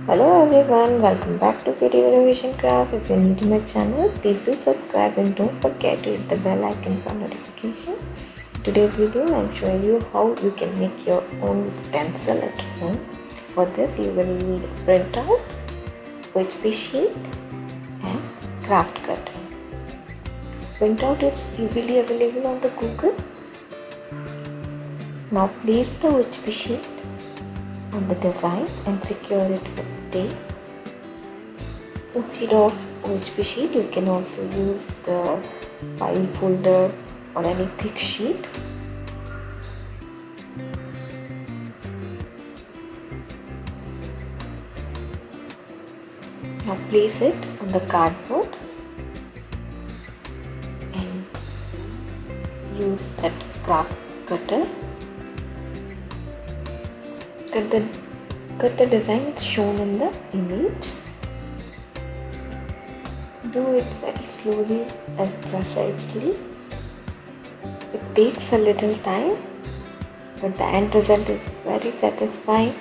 Hello everyone, welcome back to Creative Innovation Craft. If you're new to my channel, please do subscribe and don't forget to hit the bell icon for notification. In today's video, I'm showing you how you can make your own stencil at home. For this, you will need a printout, OHP sheet and craft cutter. Printout is easily available on the Google. Now place the OHP sheet on the design and secure it with tape. Instead of OHP sheet, you can also use the file folder or any thick sheet. Now place it on the cardboard and use that craft cutter. Cut the design shown in the image. Do it very slowly and precisely. It takes a little time, but the end result is very satisfying.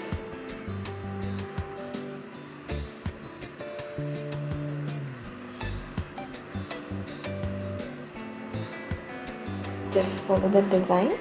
Just follow the design.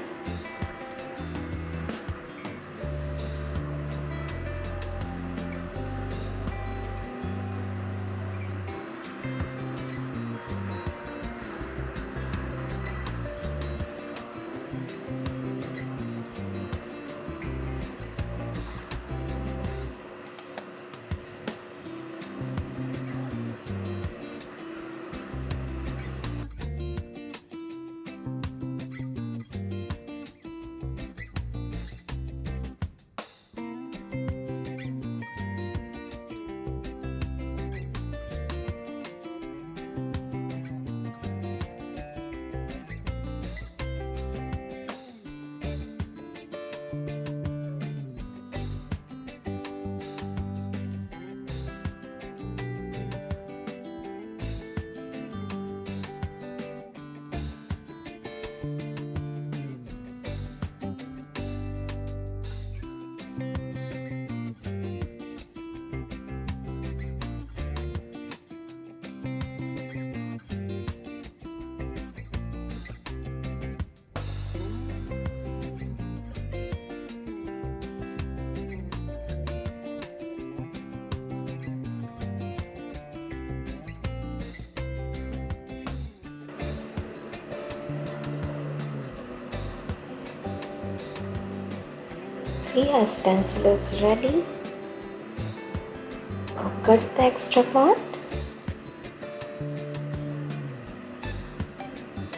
See, our stencil is ready. Now cut the extra part.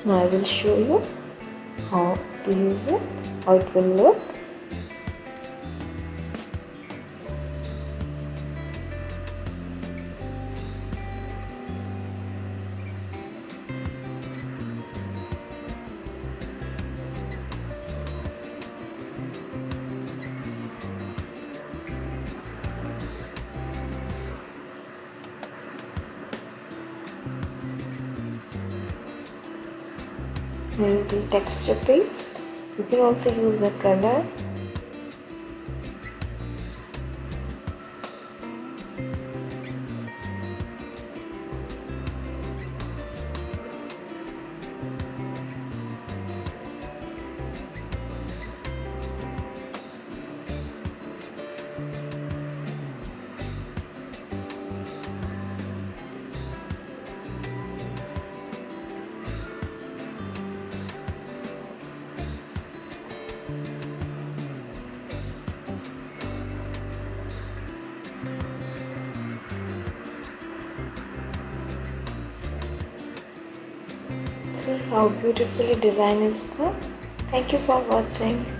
Now I will show you how to use it, how it will look. Using texture paste. You can also use a color. See how beautifully design is done. Thank you for watching.